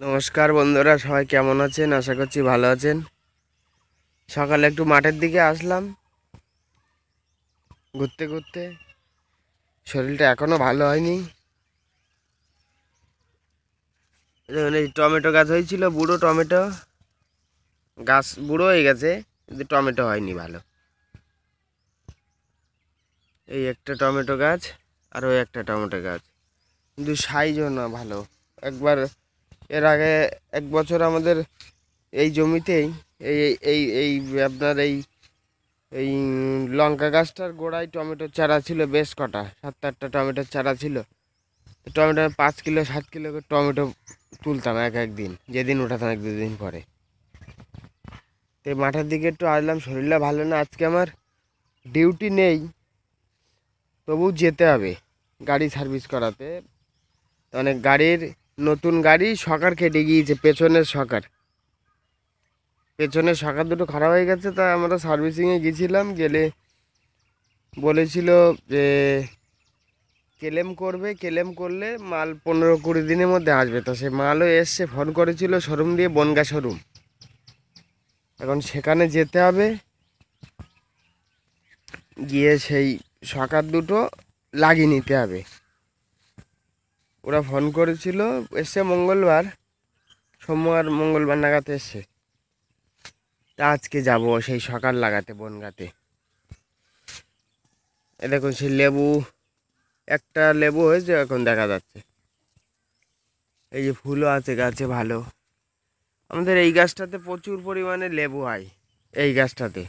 নমস্কার বন্ধুরা, সবাই কেমন আছেন? আশা করছি ভালো আছেন। সকালে একটু মাঠের দিকে আসলাম ঘুরতে ঘুরতে। শরীরটা এখনো ভালো হয়নি। দেখুন, এই টমেটো গাছ হয়েছিল, বুড়ো টমেটো গাছ বুড়ো হয়ে গেছে, কিন্তু টমেটো হয়নি ভালো। এই একটা টমেটো গাছ আর ওই একটা টমেটো গাছ, কিন্তু সাইজও না ভালো। একবার এর আগে এক বছর আমাদের এই জমিতেই এই এই এই আপনার এই এই লঙ্কা গাছটার গোড়ায় টমেটোর চারা ছিল বেশ কটা, 7-8টা টমেটোর চারা ছিল। তো টমেটো 5 কিলো 7 কিলো করে টমেটো তুলতাম এক একদিন, যেদিন উঠাতাম এক দুদিন পরে। তো এই মাঠের দিকে একটু আসলাম, শরীরটা ভালো না আজকে, আমার ডিউটি নেই, তবু যেতে হবে গাড়ি সার্ভিস করাতে। অনেক গাড়ির নতুন গাড়ি শকার কেটে গিয়েছে, পেছনের শকার দুটো খারাপ হয়ে গেছে। তা আমরা সার্ভিসিংয়ে গেছিলাম, গেলে বলেছিল যে ক্লেম করলে মাল 15-20 দিনের মধ্যে আসবে। তো সে মালও এসছে, ফোন করেছিল শোরুম দিয়ে, বনগা শোরুম। এখন সেখানে যেতে হবে, গিয়ে সেই সকার দুটো লাগিয়ে নিতে হবে। ওরা ফোন করেছিল, এসছে মঙ্গলবার নাগাদ এসছে। তা আজকে যাব সেই সকাল লাগাতে বনগাতে। এ দেখুন, সেই লেবু, একটা লেবু হয়েছে এখন দেখা যাচ্ছে। এই যে ফুলও আছে গাছে ভালো। আমাদের এই গাছটাতে প্রচুর পরিমাণে লেবু হয়। এই গাছটাতে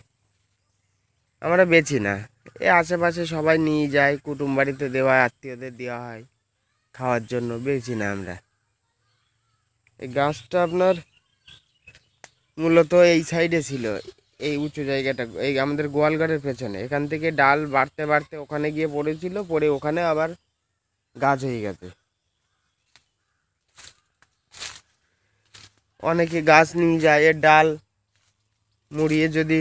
আমরা বেচি না, এ আশেপাশে সবাই নিয়ে যায়, কুটুম বাড়িতে দেওয়া হয়, আত্মীয়দের দেওয়া হয় খাওয়ার জন্য, বেচি না আমরা। এই গাছটা আপনার মূলত এই সাইডে ছিল, এই উঁচু জায়গাটা, এই আমাদের গোয়ালঘরের পেছনে। এখান থেকে ডাল বাড়তে বাড়তে ওখানে গিয়ে পড়েছিল, পড়ে ওখানে আবার গাছ হয়ে গেছে। অনেকে গাছ নিয়ে যায়, এর ডাল মুড়িয়ে যদি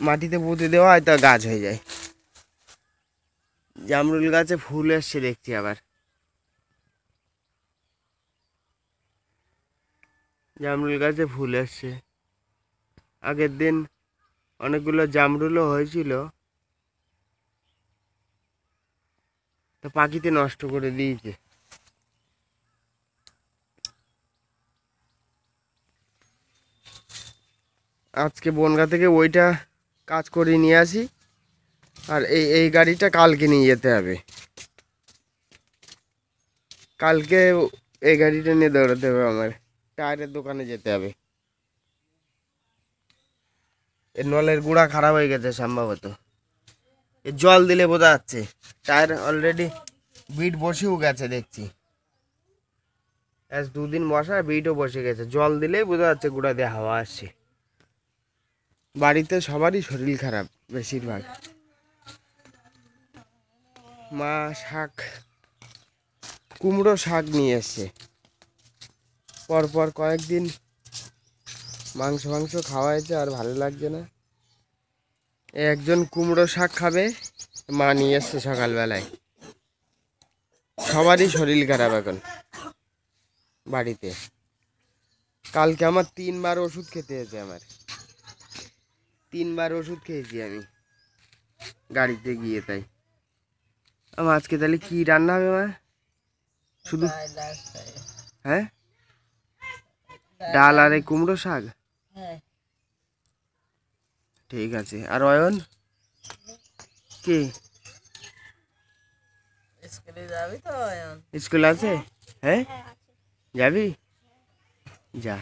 মাটিতে পুঁতে দেওয়া হয় তা গাছ হয়ে যায়। জামরুল গাছে ফুল এসছে দেখছি আবার, জামরুল গাছে ফুল এসছে। আগের দিন অনেকগুলো জামরুলও হয়েছিল, তো পাখিতে নষ্ট করে দিয়েছে। আজকে বনগা থেকে ওইটা কাজ করে নিয়ে আসি, আর এই গাড়িটা কালকে নিয়ে যেতে হবে। কালকে এই গাড়িটা নিয়ে দৌড়াতে হবে, আমার টায়ারের দোকানে যেতে হবে। এর নলের গুঁড়া খারাপ হয়ে গেছে সম্ভবত, এ জল দিলে বোঝা যাচ্ছে। টায়ার অলরেডি বিট বসেও গেছে দেখছি, আজ 2 দিন বসা, বিটও বসে গেছে। জল দিলেই বোঝা যাচ্ছে গুঁড়া দিয়ে হাওয়া আসছে। বাড়িতে সবারই শরীর খারাপ বেশিরভাগ। মা কুমড়ো শাক নিয়ে এসছে, পরপর কয়েকদিন মাংস খাওয়া হয়েছে, আর ভালো লাগছে না। একজন কুমড়ো শাক খাবে, মা নিয়ে এসছে সকালবেলায়। সবারই শরীর খারাপ এখন বাড়িতে। কালকে আমার 3বার ওষুধ খেতে হয়েছে, আমার 3বার ওষুধ খেয়েছি আমি গাড়িতে গিয়ে। তাই আমার আজকে তাহলে কি রান্না হবে মা? শুধু হ্যাঁ, ডাল আর এই কুমড়ো শাক, ঠিক আছে। আর অয়ন কি স্কুল আছে? হ্যাঁ, যাবি? যা,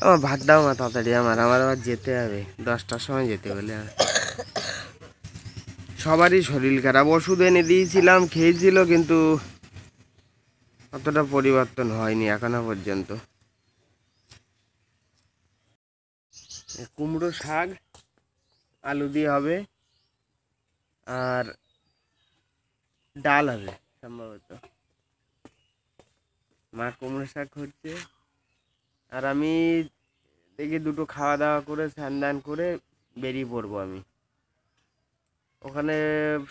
আমার ভাত দাও মা তাড়াতাড়ি, আমার আবার যেতে হবে 10টার সময় যেতে বলে। সবারই শরীর খারাপ, ওষুধ এনে দিয়েছিলাম, খেয়েছিল, কিন্তু অতটা পরিবর্তন হয়নি এখনো পর্যন্ত। কুমড়ো শাক আলু দিয়ে হবে, আর ডাল হবে সম্ভবত। মা কুমড়ো শাক হচ্ছে, আর আমি দেখি দুটো খাওয়া দাওয়া করে স্নান দান করে বেরিয়ে পড়বো আমি। ওখানে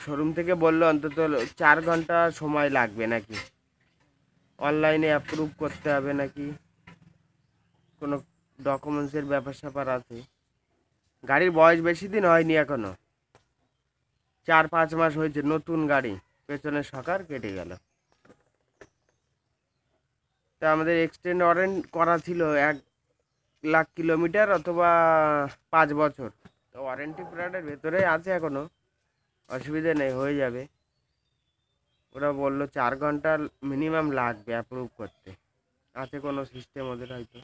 শোরুম থেকে বললো অন্তত 4 ঘন্টা সময় লাগবে নাকি, অনলাইনে অ্যাপ্রুভ করতে হবে নাকি। কোনো ডকুমেন্টসের ব্যাপার স্যাপার আছে। গাড়ির বয়স বেশি দিন হয়নি, এখনো 4-5 মাস হয়েছে, নতুন গাড়ি, পেছনের সকার কেটে গেল। তা আমাদের এক্সটেন্ড ওয়ারেন্ট করা ছিল 1,00,000 কিলোমিটার অথবা 5 বছর। তো ওয়ারেন্টি পিরিয়ডের ভেতরে আছে এখনো, অসুবিধা নেই, হয়ে যাবে। ওরা বললো 4 ঘন্টা মিনিমাম লাগবে অ্যাপ্রুভ করতে, আছে কোনো সিস্টেম ওদের হয়তো।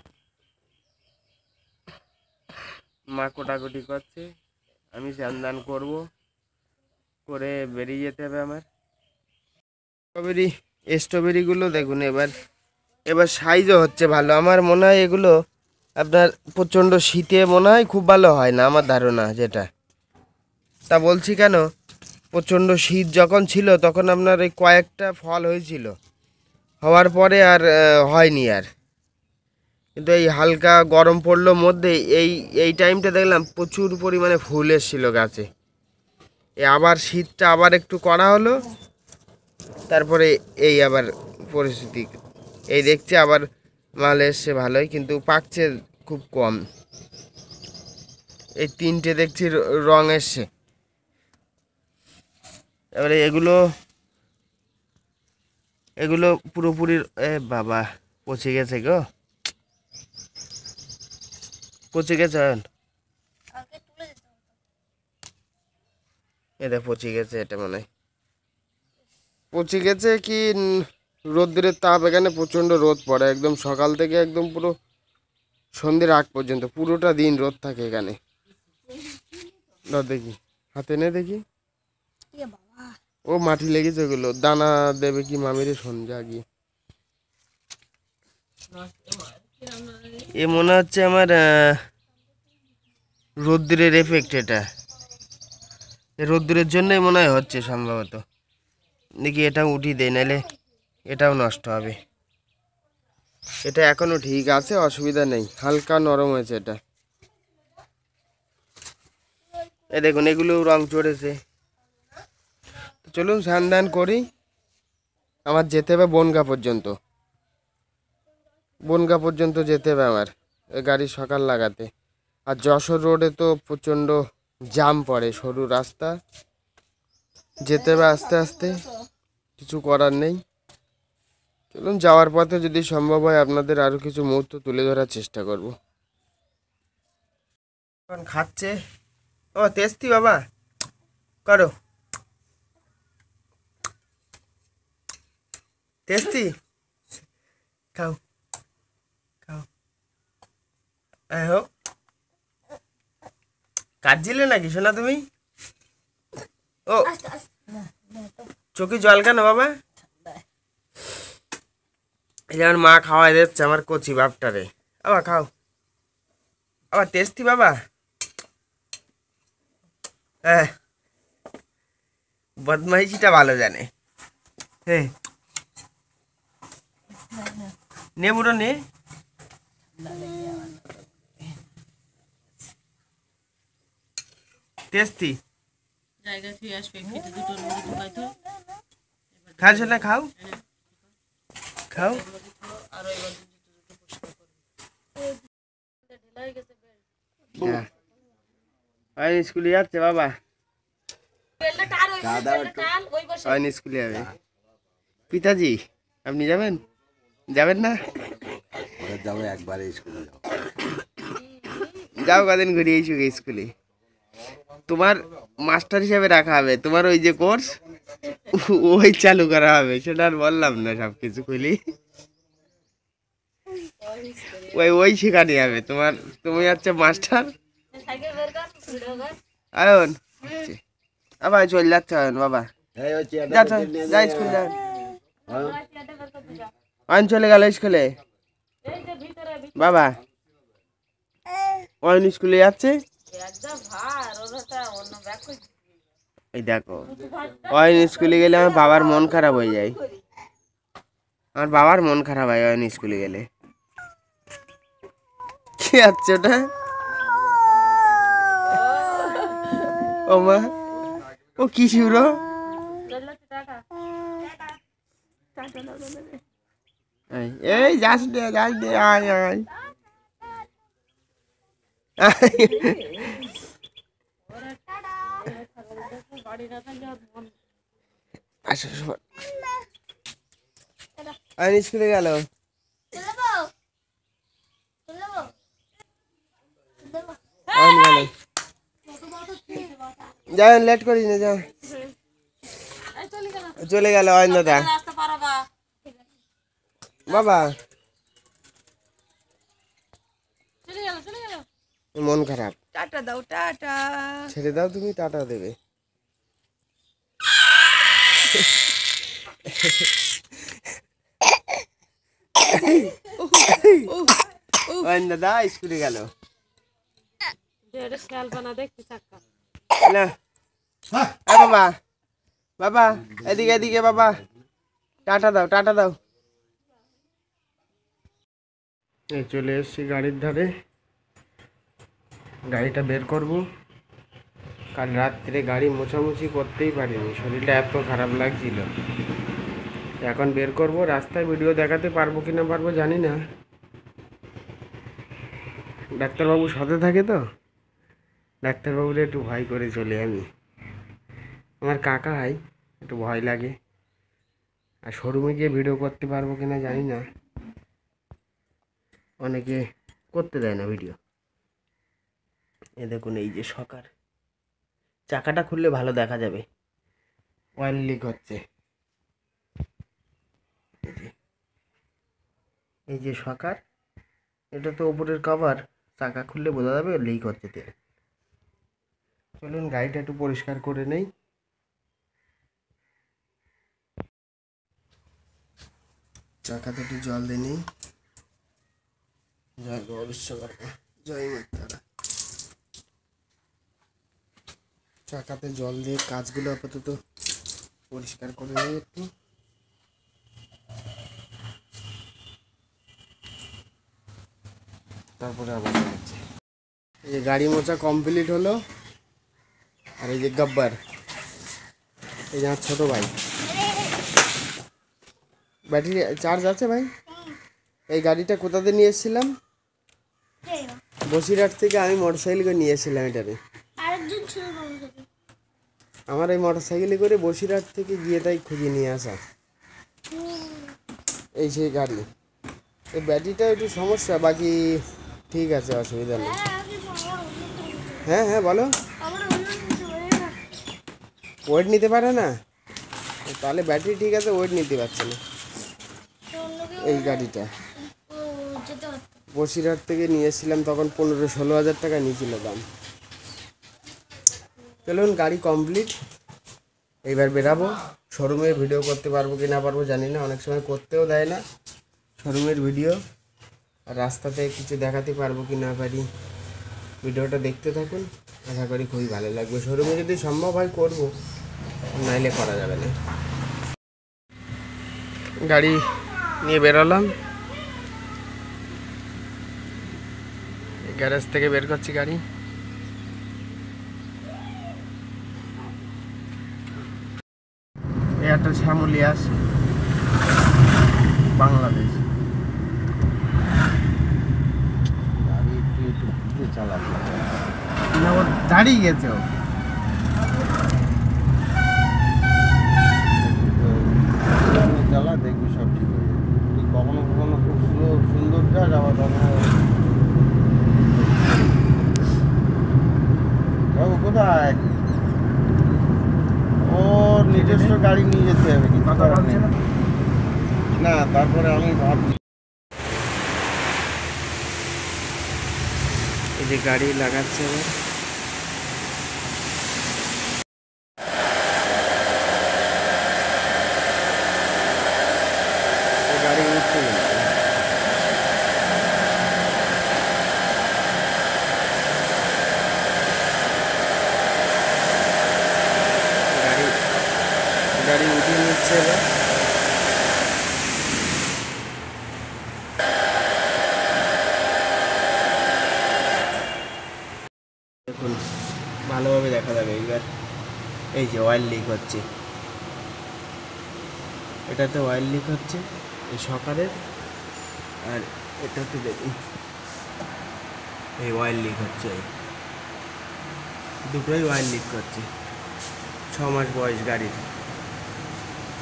মা কোটাকুটি করছে, আমি স্নান করবো, করে বেরিয়ে যেতে হবে আমার। স্ট্রবেরিগুলো দেখুন এবার সাইজও হচ্ছে ভালো। আমার মনে হয় এগুলো আপনার প্রচণ্ড শীতে মনে হয় খুব ভালো হয় না, আমার ধারণা যেটা। তা বলছি কেন, প্রচণ্ড শীত যখন ছিল তখন আপনার এই কয়েকটা ফল হয়েছিল, হওয়ার পরে আর হয়নি আর। কিন্তু এই হালকা গরম পড়লো মধ্যে এই টাইমটা দেখলাম প্রচুর পরিমাণে ফুল এসেছিলো গাছে। আবার শীতটা আবার একটু করা হলো, তারপরে এই আবার পরিস্থিতি এই দেখছে, আবার মাল এসছে ভালোই, কিন্তু পাকছে খুব কম। এই 3টে দেখছি রং এসছে। এবারে এগুলো পুরোপুরি বাবা পচে গেছে গো, পচে গেছে। এটা পচে গেছে, এটা মনে হয় পচে গেছে কি রোদ্রের তাপ, এখানে প্রচণ্ড রোদ পড়ে একদম সকাল থেকে একদম পুরো সন্ধ্যের আগ পর্যন্ত, পুরোটা দিন রোদ থাকে এখানে। দেখি হাতে নে দেখি, ও মাটি লেগেছে, ওগুলো দানা দেবে কি মামিরে সন্ধ্যা গিয়ে। এ মনে হচ্ছে আমার রোদ্রের এফেক্ট, এটা রোদ্রের জন্যই মনে হয় হচ্ছে সম্ভবত। দেখি এটা উঠিয়ে দেয়, নাহলে এটাও নষ্ট হবে। এটা এখনো ঠিক আছে, অসুবিধা নেই, হালকা নরম হয়েছে এটা। এই দেখুন এগুলো রং চড়েছে। চলুন স্নান করি, আমার যেতে হবে বনগা পর্যন্ত যেতে হবে আমার, গাড়ি সকাল লাগাতে। আর যশোর রোডে তো প্রচণ্ড জাম পড়ে, সরু রাস্তা, যেতে হবে আস্তে আস্তে, কিছু করার নেই। চলুন যাওয়ার পথে যদি সম্ভব হয় আপনাদের আরও কিছু মুহূর্ত তুলে ধরার চেষ্টা করব। এখন খাচ্ছে, ও তেস্তি বাবা করো, তেস্তি খাও খাও। হোক, কাটছিলে নাকি শোনা তুমি? ও চোখে জল কেন বাবা? যেমন মা খাওয়াই দিচ্ছে আমার কচি বাপটারে, আবার খাও, আবার টেস্টি বাবা। হ্যাঁ, বদমাইশিটা ভালো জানে। হ্যাঁ, নে বুড়ো নে, টেস্টি খাচ্ছ না? খাও খাও। স্কুলে যাচ্ছে বাবা, স্কুলে যাবে। পিতাজি আপনি যাবেন? যাবেন না? যাবো একবারে স্কুলে যাও, কদিন ঘুরিয়ে এসো স্কুলে। তোমার মাস্টার হিসাবে রাখা হবে, তোমার ওই যে কোর্স ওই চালু করা হবে, সেটা আর বললাম না, সব কিছু খুলি ওই শেখানি হবে তোমার। তুমি হচ্ছে মাস্টার। আয়ন আবার চলে যাচ্ছে বাবা, যাই স্কুল যান। অয়ন চলে গেল স্কুলে বাবা, অয়ন স্কুলে যাচ্ছে। এই দেখো, অয়ন স্কুলে গেলে আমার বাবার মন খারাপ হয়ে যায়, আমার বাবার মন খারাপ হয় অয়ন স্কুলে গেলে। কি আছে ওটা? ও মা, ও কি শিউর? এই যাস দে আয় আয়। আসো আইন স্কুলে গেল আইন গেল যাও লেট করিস না যাও চলে গেল আইন দাদা বাবা মন খারাপ টাটা দাও টাটা ছেড়ে দাও তুমি টাটা দেবে আইন দাদা স্কুলে গেল না বাবা বাবা এদিকে এদিকে বাবা টাটা দাও টাটা দাও এই চলে এসেছি গাড়ির ধারে গাড়িটা বের করব কাল রাত্রে গাড়ি মোছামুছি করতেই পারিনি শরীরটা এত খারাপ লাগছিল এখন বের করব রাস্তায় ভিডিও দেখাতে পারবো কি না পারবো জানি না ডাক্তারবাবু সাথে থাকে তো ডাক্তারবাবুর একটু ভয় করে চলে আমি আমার কাকা হয় একটু ভয় লাগে আর শোরুমে গিয়ে ভিডিও করতে পারবো কিনা জানি না অনেকে করতে দেয় না ভিডিও এ দেখুন এই যে সকার চাকাটা খুললে ভালো দেখা যাবে অয়েল লিক হচ্ছে এই যে সকার এটা তো উপরের কভার চাকা খুললে বোঝা যাবে লিক হচ্ছে তেল চলুন গাড়িটা একটু পরিষ্কার করে নেই চাকাতে একটু জল দিয়ে নিই জয় বাবা বিশ্বকর্মা জয় মা তারা চাকাতে জল দিয়ে কাজগুলো আপাতত পরিষ্কার করে নিই একটু তারপরে আবার যাচ্ছে এই যে গাড়ি মোছা কমপ্লিট হলো আর এই যে গব্বর এই যে আমার ছোটো ভাই ব্যাটারি চার্জ আছে ভাই এই গাড়িটা কোথাতে নিয়ে এসেছিলাম বসিরহাট থেকে আমি মোটরসাইকেল করে নিয়ে এসেছিলাম এটারে আমার এই মোটরসাইকেলে করে বসিরহাট থেকে গিয়ে তাই খুঁজে নিয়ে আসা এই সেই গাড়ি এই ব্যাটারিটা একটু সমস্যা বাকি ঠিক আছে অসুবিধা নেই হ্যাঁ হ্যাঁ বলো ওয়েট নিতে পারে না তাহলে ব্যাটারি ঠিক আছে ওয়েট নিতে পারছে না এই গাড়িটা বসিরহাট থেকে নিয়ে এসেছিলাম তখন 15-16 হাজার টাকা নিয়েছিল দাম চলুন গাড়ি কমপ্লিট এইবার বেরাবো শোরুমে ভিডিও করতে পারবো কি না পারবো জানি না অনেক সময় করতেও দেয় না শোরুমের ভিডিও আর রাস্তাতে কিছু দেখাতে পারবো কি না পারি ভিডিওটা দেখতে থাকুন আশা করি খুবই ভালো লাগবে শোরুমে যদি সম্ভব হয় করবো নাইলে করা যাবে না গাড়ি নিয়ে বেরোলাম গ্যারেজ থেকে বের করছি গাড়ি এটা শ্যামলিয়াস বাংলাদেশ গাড়ি একটু একটু বুঝে চালাবো না ও দাঁড়িয়ে গেছে ও চালা দেখবি সব ঠিক হয়ে যাবে তুই কখনো কখনো খুব স্লো সুন্দর যাস আবার কখনো বাবু কোথায় ওর নিজস্ব গাড়ি নিয়ে যেতে হবে কিন্তু না তারপরে আমি ভাবছি এই যে গাড়ি লাগাচ্ছে এবার গাড়ি উঠছে গাড়ি উঠিয়ে নিচ্ছে এবার দেখুন ভালোভাবে দেখা যাবে এইবার এই যে অয়েল লিক হচ্ছে এটাতে অয়েল লিক হচ্ছে এই সকালের আর এটাতে দেখুন এই অয়েল লিক হচ্ছে, দুটোই অয়েল লিক করছে। 6 মাস বয়স গাড়ির।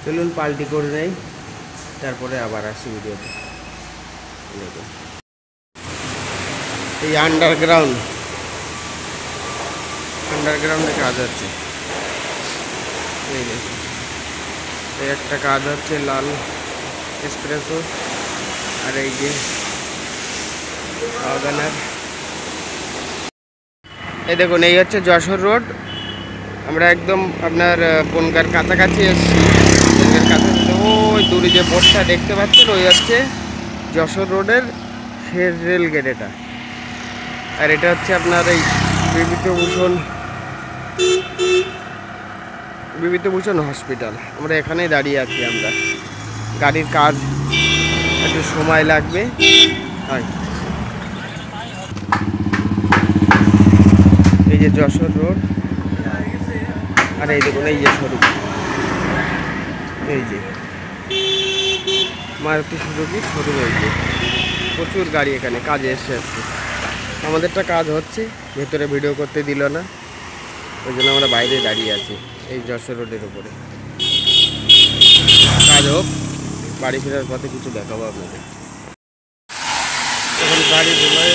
চলুন পাল্টি করে নেই, তারপরে আবার আসি ভিডিওতে। দেখুন এই আন্ডারগ্রাউন্ডে কাজ হচ্ছে। এই দেখুন এই একটা কাজ হচ্ছে লাল এসপ্রেসো, আর এই যে ওয়াগনার। এই দেখুন এই হচ্ছে যশোর রোড। আমরা একদম আপনার বনগাঁর কাছাকাছি এসেছি। বনগাঁর কাছাকাছি ওই দূরে যে বোর্ডটা দেখতে পাচ্ছেন, ওই হচ্ছে যশোর রোডের শেষ রেল গেট এটা। আর এটা হচ্ছে আপনার এই বিভূতিভূষণ হসপিটাল। আমরা এখানেই দাঁড়িয়ে আছি। আমরা গাড়ির কাজ একটু সময় লাগবে। হয় এই যে যশোর রোড, আর এই দেখুন এই যে শোরুম, এই যে মারুতি সুজুকির শোরুম। এই যে প্রচুর গাড়ি এখানে কাজে এসে আসছে। আমাদেরটা কাজ হচ্ছে, ভেতরে ভিডিও করতে দিল না, ওই জন্য আমরা বাইরে দাঁড়িয়ে আছি এই যশোর রোডের উপরে। কাজ হোক, বাড়ি ফেরার পথে কিছু দেখাবো আপনাদের। এখন গাড়ি ধোলাই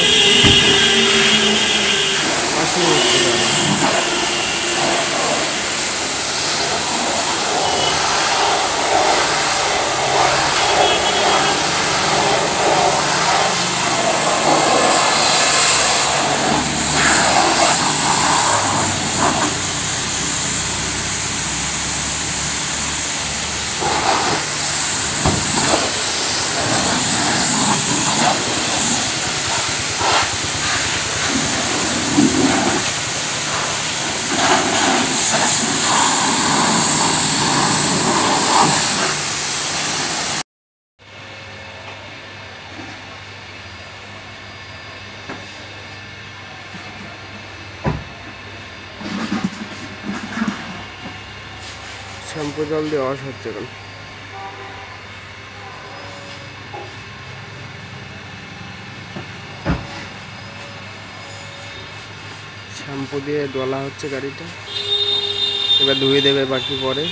শ্যাম্পু জল দিয়ে ওয়াশ হচ্ছে এখন। শ্যাম্পু দিয়ে ডলা হচ্ছে গাড়িটা, এবার ধুয়ে দেবে বাকি পরে।